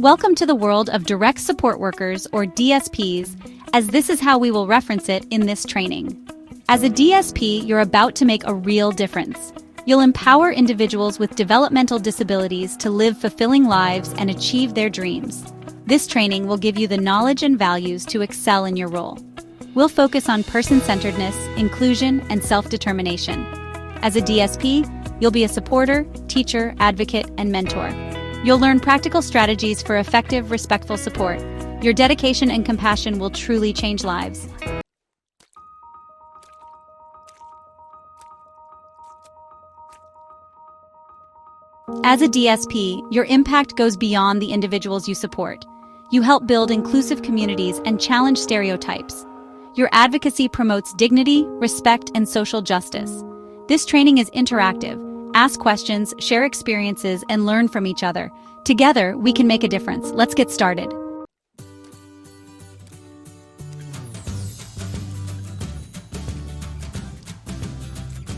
Welcome to the world of direct support workers, or DSPs, as this is how we will reference it in this training. As a DSP, you're about to make a real difference. You'll empower individuals with developmental disabilities to live fulfilling lives and achieve their dreams. This training will give you the knowledge and values to excel in your role. We'll focus on person-centeredness, inclusion, and self-determination. As a DSP, you'll be a supporter, teacher, advocate, and mentor. You'll learn practical strategies for effective, respectful support. Your dedication and compassion will truly change lives. As a DSP, your impact goes beyond the individuals you support. You help build inclusive communities and challenge stereotypes. Your advocacy promotes dignity, respect, and social justice. This training is interactive. Ask questions, share experiences, and learn from each other. Together, we can make a difference. Let's get started.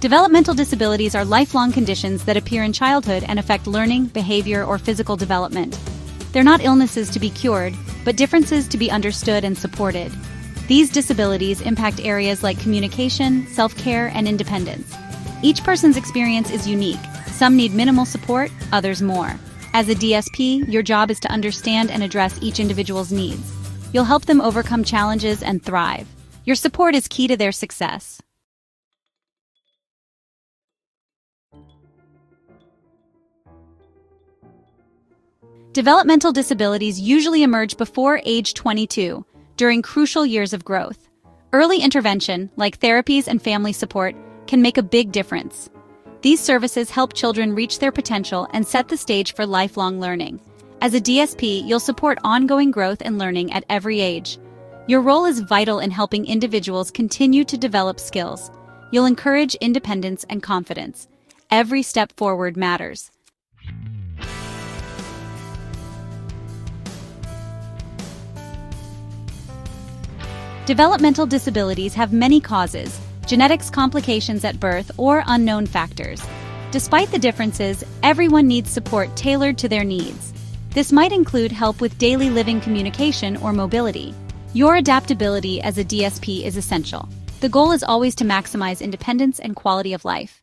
Developmental disabilities are lifelong conditions that appear in childhood and affect learning, behavior, or physical development. They're not illnesses to be cured, but differences to be understood and supported. These disabilities impact areas like communication, self-care, and independence. Each person's experience is unique. Some need minimal support, others more. As a DSP, your job is to understand and address each individual's needs. You'll help them overcome challenges and thrive. Your support is key to their success. Developmental disabilities usually emerge before age 22, during crucial years of growth. Early intervention, like therapies and family support, can make a big difference. These services help children reach their potential and set the stage for lifelong learning. As a DSP, you'll support ongoing growth and learning at every age. Your role is vital in helping individuals continue to develop skills. You'll encourage independence and confidence. Every step forward matters. Developmental disabilities have many causes: genetics, complications at birth, or unknown factors. Despite the differences, everyone needs support tailored to their needs. This might include help with daily living communication or mobility. Your adaptability as a DSP is essential. The goal is always to maximize independence and quality of life.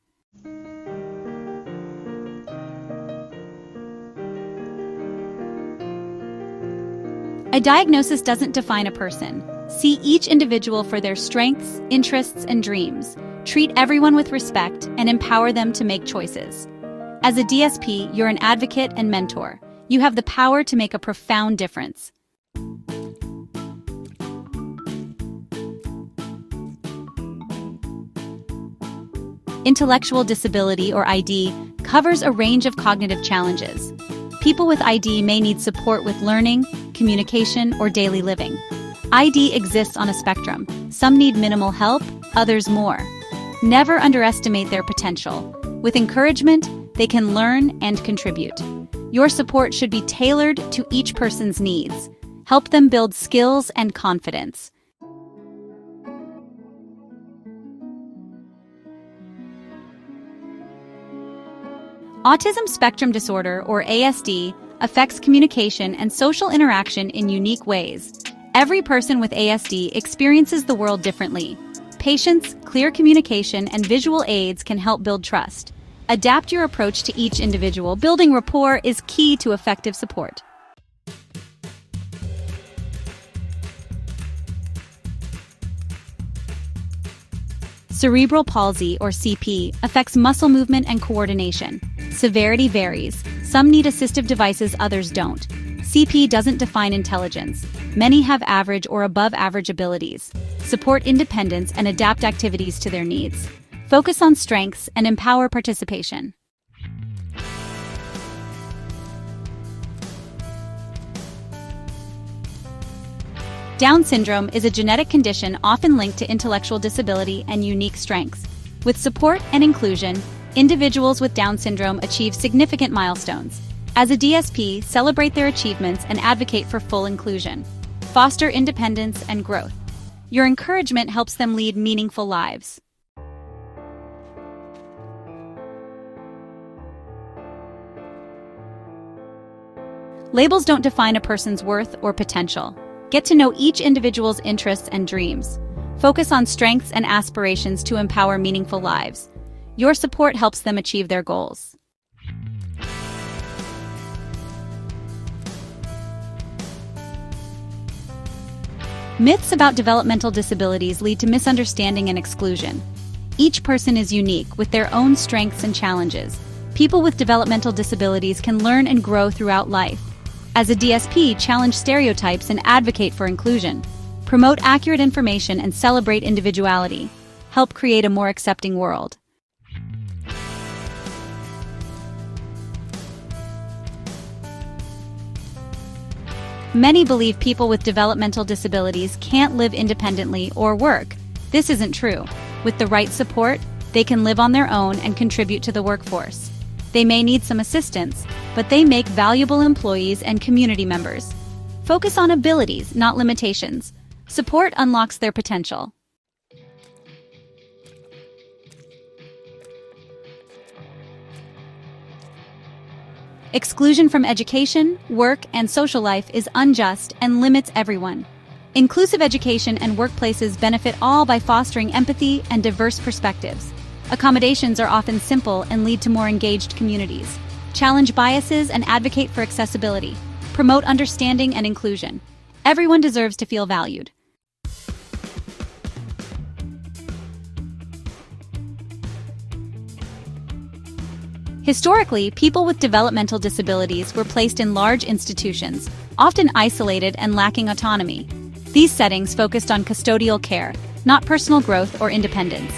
A diagnosis doesn't define a person. See each individual for their strengths, interests, and dreams. Treat everyone with respect and empower them to make choices. As a DSP, you're an advocate and mentor. You have the power to make a profound difference. Intellectual disability, or ID, covers a range of cognitive challenges. People with ID may need support with learning, communication, or daily living. ID exists on a spectrum. Some need minimal help, others more. Never underestimate their potential. With encouragement, they can learn and contribute. Your support should be tailored to each person's needs. Help them build skills and confidence. Autism spectrum disorder, or ASD, affects communication and social interaction in unique ways. Every person with ASD experiences the world differently. Patience, clear communication, and visual aids can help build trust. Adapt your approach to each individual. Building rapport is key to effective support. Cerebral palsy, or CP, affects muscle movement and coordination. Severity varies. Some need assistive devices, others don't. CP doesn't define intelligence. Many have average or above average abilities. Support independence and adapt activities to their needs. Focus on strengths and empower participation. Down syndrome is a genetic condition often linked to intellectual disability and unique strengths. With support and inclusion, individuals with Down syndrome achieve significant milestones. As a DSP, celebrate their achievements and advocate for full inclusion. Foster independence and growth. Your encouragement helps them lead meaningful lives. Labels don't define a person's worth or potential. Get to know each individual's interests and dreams. Focus on strengths and aspirations to empower meaningful lives. Your support helps them achieve their goals. Myths about developmental disabilities lead to misunderstanding and exclusion. Each person is unique with their own strengths and challenges. People with developmental disabilities can learn and grow throughout life. As a DSP, challenge stereotypes and advocate for inclusion. Promote accurate information and celebrate individuality. Help create a more accepting world. Many believe people with developmental disabilities can't live independently or work. This isn't true. With the right support, they can live on their own and contribute to the workforce. They may need some assistance, but they make valuable employees and community members. Focus on abilities, not limitations. Support unlocks their potential. Exclusion from education, work, and social life is unjust and limits everyone. Inclusive education and workplaces benefit all by fostering empathy and diverse perspectives. Accommodations are often simple and lead to more engaged communities. Challenge biases and advocate for accessibility. Promote understanding and inclusion. Everyone deserves to feel valued. Historically, people with developmental disabilities were placed in large institutions, often isolated and lacking autonomy. These settings focused on custodial care, not personal growth or independence.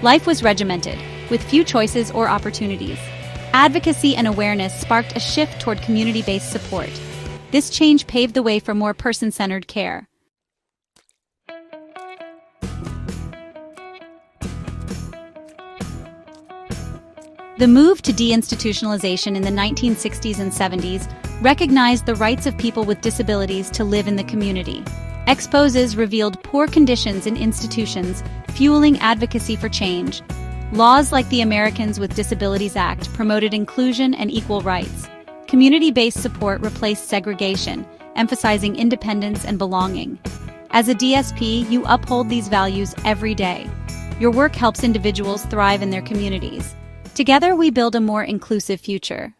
Life was regimented, with few choices or opportunities. Advocacy and awareness sparked a shift toward community-based support. This change paved the way for more person-centered care. The move to deinstitutionalization in the 1960s and 70s recognized the rights of people with disabilities to live in the community. Exposes revealed poor conditions in institutions, fueling advocacy for change. Laws like the Americans with Disabilities Act promoted inclusion and equal rights. Community-based support replaced segregation, emphasizing independence and belonging. As a DSP, you uphold these values every day. Your work helps individuals thrive in their communities. Together, we build a more inclusive future.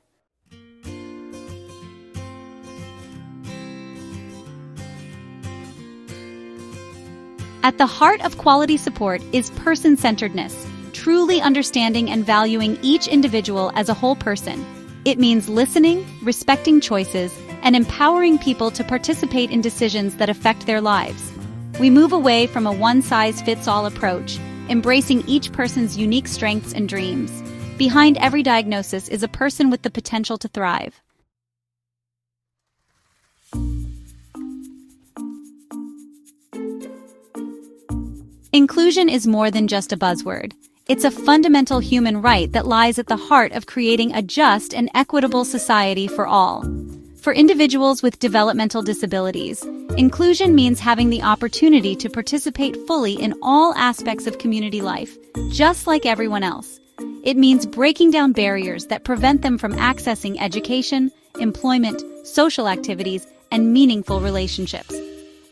At the heart of quality support is person-centeredness, truly understanding and valuing each individual as a whole person. It means listening, respecting choices, and empowering people to participate in decisions that affect their lives. We move away from a one-size-fits-all approach, embracing each person's unique strengths and dreams. Behind every diagnosis is a person with the potential to thrive. Inclusion is more than just a buzzword. It's a fundamental human right that lies at the heart of creating a just and equitable society for all. For individuals with developmental disabilities, inclusion means having the opportunity to participate fully in all aspects of community life, just like everyone else. It means breaking down barriers that prevent them from accessing education, employment, social activities, and meaningful relationships.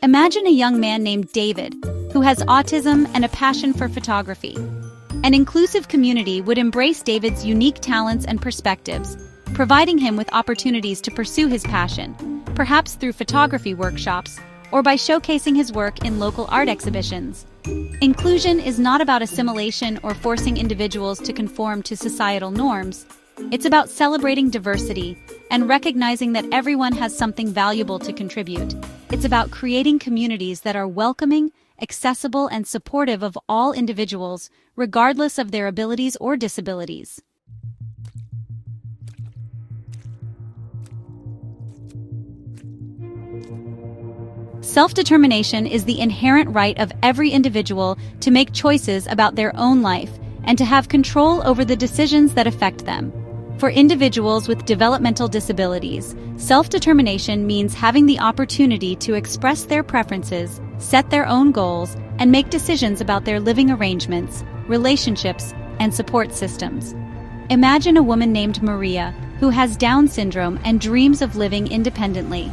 Imagine a young man named David, who has autism and a passion for photography. An inclusive community would embrace David's unique talents and perspectives, providing him with opportunities to pursue his passion, perhaps through photography workshops or by showcasing his work in local art exhibitions. Inclusion is not about assimilation or forcing individuals to conform to societal norms. It's about celebrating diversity and recognizing that everyone has something valuable to contribute. It's about creating communities that are welcoming, accessible, and supportive of all individuals, regardless of their abilities or disabilities. Self-determination is the inherent right of every individual to make choices about their own life and to have control over the decisions that affect them. For individuals with developmental disabilities, self-determination means having the opportunity to express their preferences, set their own goals, and make decisions about their living arrangements, relationships, and support systems. Imagine a woman named Maria, who has Down syndrome and dreams of living independently.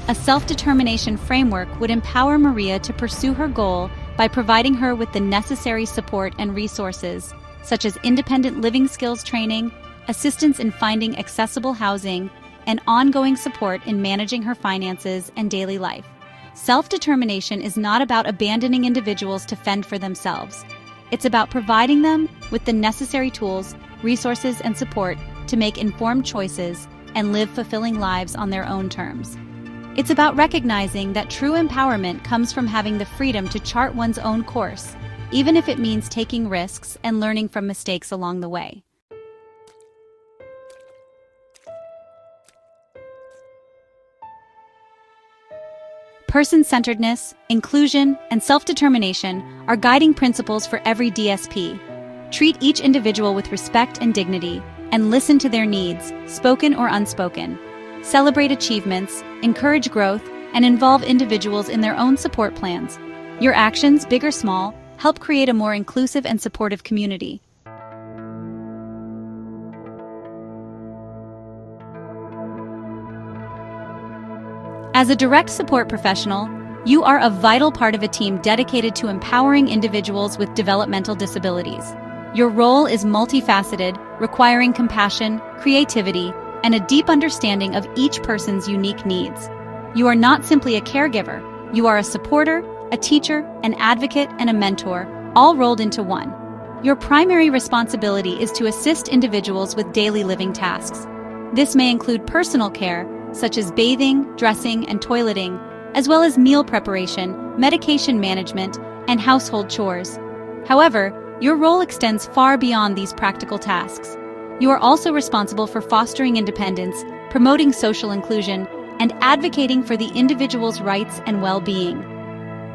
A self-determination framework would empower Maria to pursue her goal by providing her with the necessary support and resources, such as independent living skills training, assistance in finding accessible housing, and ongoing support in managing her finances and daily life. Self-determination is not about abandoning individuals to fend for themselves. It's about providing them with the necessary tools, resources, and support to make informed choices and live fulfilling lives on their own terms. It's about recognizing that true empowerment comes from having the freedom to chart one's own course, even if it means taking risks and learning from mistakes along the way. Person-centeredness, inclusion, and self-determination are guiding principles for every DSP. Treat each individual with respect and dignity, and listen to their needs, spoken or unspoken. Celebrate achievements, encourage growth, and involve individuals in their own support plans. Your actions, big or small, help create a more inclusive and supportive community. As a direct support professional, you are a vital part of a team dedicated to empowering individuals with developmental disabilities. Your role is multifaceted, requiring compassion, creativity, and a deep understanding of each person's unique needs. You are not simply a caregiver, you are a supporter, a teacher, an advocate, and a mentor, all rolled into one. Your primary responsibility is to assist individuals with daily living tasks. This may include personal care, such as bathing, dressing, and toileting, as well as meal preparation, medication management, and household chores. However, your role extends far beyond these practical tasks. You are also responsible for fostering independence, promoting social inclusion, and advocating for the individual's rights and well-being.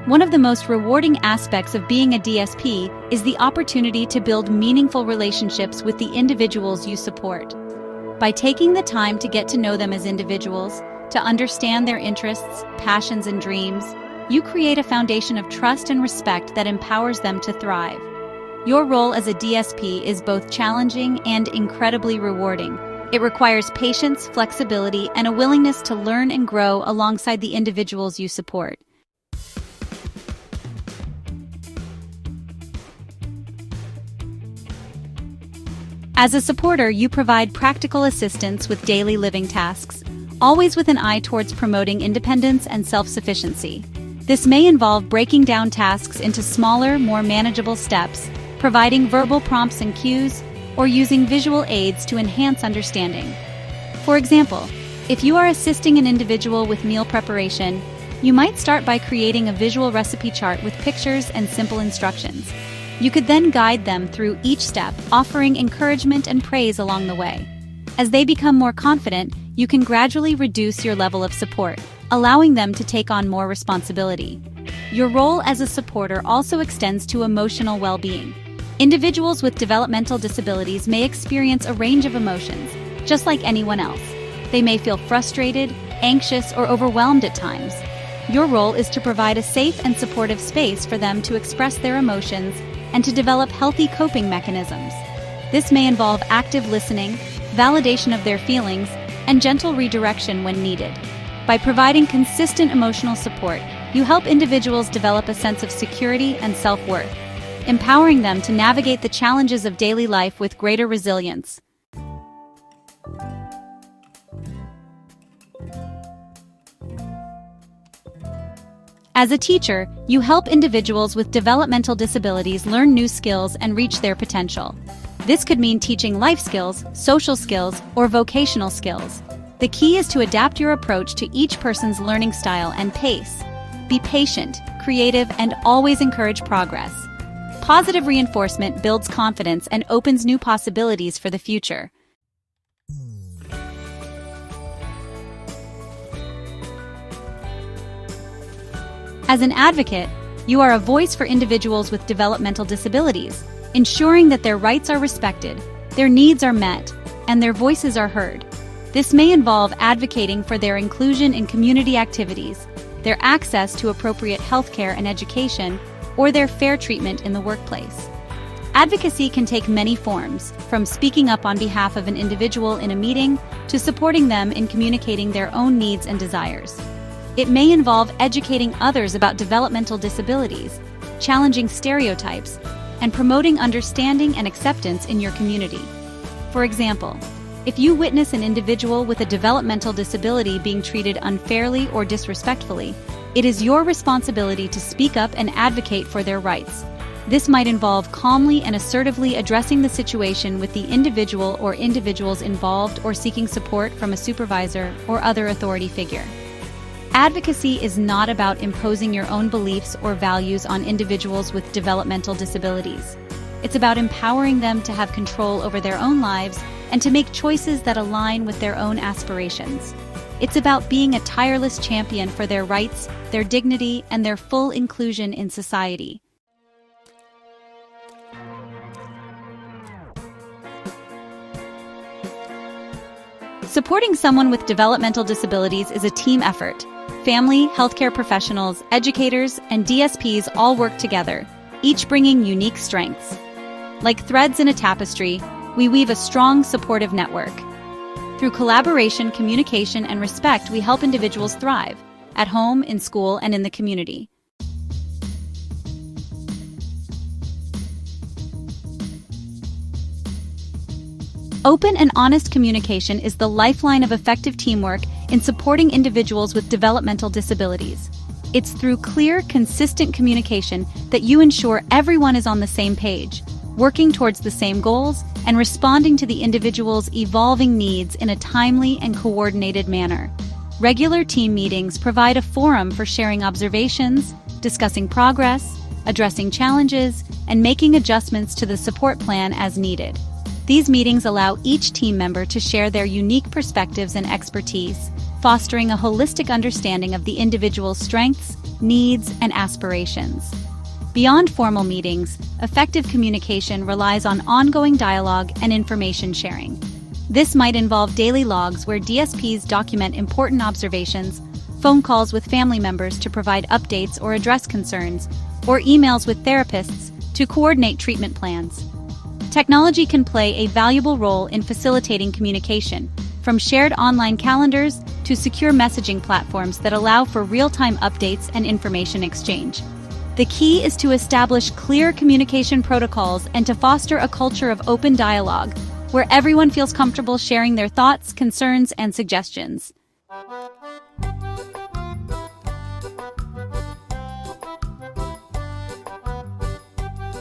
One of the most rewarding aspects of being a DSP is the opportunity to build meaningful relationships with the individuals you support. By taking the time to get to know them as individuals, to understand their interests, passions, and dreams, you create a foundation of trust and respect that empowers them to thrive. Your role as a DSP is both challenging and incredibly rewarding. It requires patience, flexibility, and a willingness to learn and grow alongside the individuals you support. As a supporter, you provide practical assistance with daily living tasks, always with an eye towards promoting independence and self-sufficiency. This may involve breaking down tasks into smaller, more manageable steps, providing verbal prompts and cues, or using visual aids to enhance understanding. For example, if you are assisting an individual with meal preparation, you might start by creating a visual recipe chart with pictures and simple instructions. You could then guide them through each step, offering encouragement and praise along the way. As they become more confident, you can gradually reduce your level of support, allowing them to take on more responsibility. Your role as a supporter also extends to emotional well-being. Individuals with developmental disabilities may experience a range of emotions, just like anyone else. They may feel frustrated, anxious, or overwhelmed at times. Your role is to provide a safe and supportive space for them to express their emotions and to develop healthy coping mechanisms. This may involve active listening, validation of their feelings, and gentle redirection when needed. By providing consistent emotional support, you help individuals develop a sense of security and self-worth, empowering them to navigate the challenges of daily life with greater resilience. As a teacher, you help individuals with developmental disabilities learn new skills and reach their potential. This could mean teaching life skills, social skills, or vocational skills. The key is to adapt your approach to each person's learning style and pace. Be patient, creative, and always encourage progress. Positive reinforcement builds confidence and opens new possibilities for the future. As an advocate, you are a voice for individuals with developmental disabilities, ensuring that their rights are respected, their needs are met, and their voices are heard. This may involve advocating for their inclusion in community activities, their access to appropriate healthcare and education, or their fair treatment in the workplace. Advocacy can take many forms, from speaking up on behalf of an individual in a meeting to supporting them in communicating their own needs and desires. It may involve educating others about developmental disabilities, challenging stereotypes, and promoting understanding and acceptance in your community. For example, if you witness an individual with a developmental disability being treated unfairly or disrespectfully, it is your responsibility to speak up and advocate for their rights. This might involve calmly and assertively addressing the situation with the individual or individuals involved or seeking support from a supervisor or other authority figure. Advocacy is not about imposing your own beliefs or values on individuals with developmental disabilities. It's about empowering them to have control over their own lives and to make choices that align with their own aspirations. It's about being a tireless champion for their rights, their dignity, and their full inclusion in society. Supporting someone with developmental disabilities is a team effort. Family, healthcare professionals, educators, and DSPs all work together, each bringing unique strengths. Like threads in a tapestry, we weave a strong, supportive network. Through collaboration, communication, and respect, we help individuals thrive, at home, in school, and in the community. Open and honest communication is the lifeline of effective teamwork in supporting individuals with developmental disabilities. It's through clear, consistent communication that you ensure everyone is on the same page, working towards the same goals, and responding to the individual's evolving needs in a timely and coordinated manner. Regular team meetings provide a forum for sharing observations, discussing progress, addressing challenges, and making adjustments to the support plan as needed. These meetings allow each team member to share their unique perspectives and expertise, fostering a holistic understanding of the individual's strengths, needs, and aspirations. Beyond formal meetings, effective communication relies on ongoing dialogue and information sharing. This might involve daily logs where DSPs document important observations, phone calls with family members to provide updates or address concerns, or emails with therapists to coordinate treatment plans. Technology can play a valuable role in facilitating communication, from shared online calendars to secure messaging platforms that allow for real-time updates and information exchange. The key is to establish clear communication protocols and to foster a culture of open dialogue, where everyone feels comfortable sharing their thoughts, concerns, and suggestions.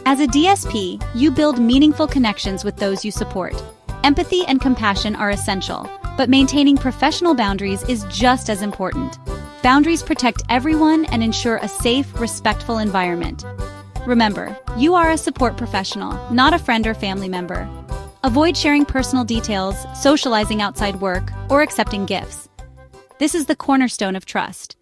As a DSP, you build meaningful connections with those you support. Empathy and compassion are essential, but maintaining professional boundaries is just as important. Boundaries protect everyone and ensure a safe, respectful environment. Remember, you are a support professional, not a friend or family member. Avoid sharing personal details, socializing outside work, or accepting gifts. This is the cornerstone of trust.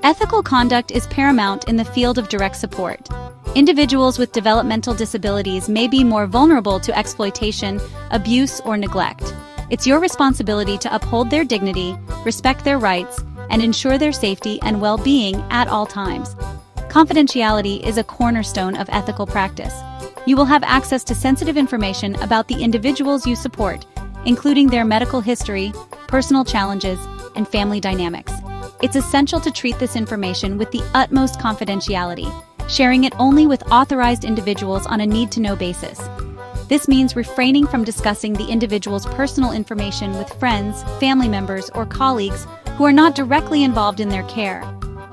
Ethical conduct is paramount in the field of direct support. Individuals with developmental disabilities may be more vulnerable to exploitation, abuse, or neglect. It's your responsibility to uphold their dignity, respect their rights, and ensure their safety and well-being at all times. Confidentiality is a cornerstone of ethical practice. You will have access to sensitive information about the individuals you support, including their medical history, personal challenges, and family dynamics. It's essential to treat this information with the utmost confidentiality, sharing it only with authorized individuals on a need-to-know basis. This means refraining from discussing the individual's personal information with friends, family members, or colleagues who are not directly involved in their care.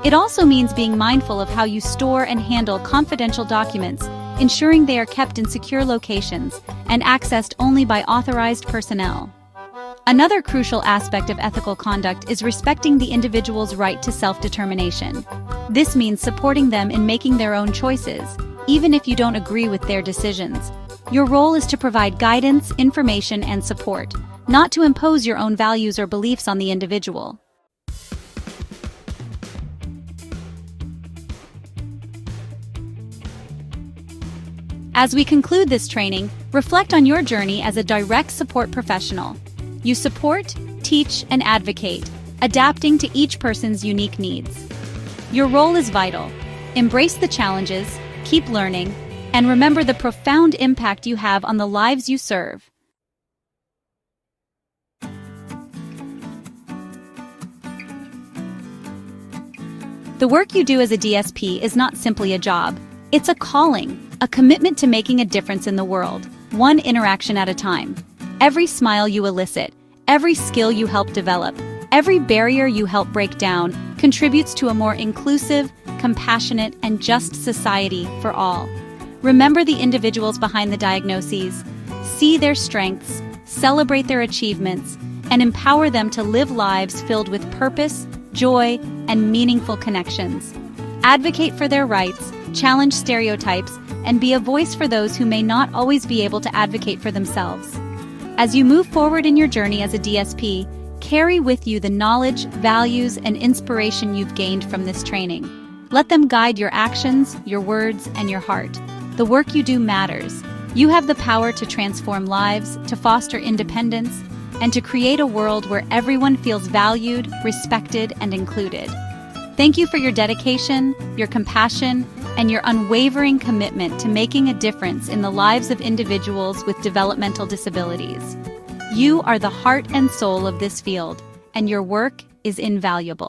It also means being mindful of how you store and handle confidential documents, ensuring they are kept in secure locations and accessed only by authorized personnel. Another crucial aspect of ethical conduct is respecting the individual's right to self-determination. This means supporting them in making their own choices, even if you don't agree with their decisions. Your role is to provide guidance, information, and support, not to impose your own values or beliefs on the individual. As we conclude this training, reflect on your journey as a direct support professional. You support, teach, and advocate, adapting to each person's unique needs. Your role is vital. Embrace the challenges, keep learning, and remember the profound impact you have on the lives you serve. The work you do as a DSP is not simply a job. It's a calling, a commitment to making a difference in the world, one interaction at a time. Every smile you elicit, every skill you help develop, every barrier you help break down contributes to a more inclusive, compassionate, and just society for all. Remember the individuals behind the diagnoses, see their strengths, celebrate their achievements, and empower them to live lives filled with purpose, joy, and meaningful connections. Advocate for their rights, challenge stereotypes, and be a voice for those who may not always be able to advocate for themselves. As you move forward in your journey as a DSP, carry with you the knowledge, values, and inspiration you've gained from this training. Let them guide your actions, your words, and your heart. The work you do matters. You have the power to transform lives, to foster independence, and to create a world where everyone feels valued, respected, and included. Thank you for your dedication, your compassion, and your unwavering commitment to making a difference in the lives of individuals with developmental disabilities. You are the heart and soul of this field, and your work is invaluable.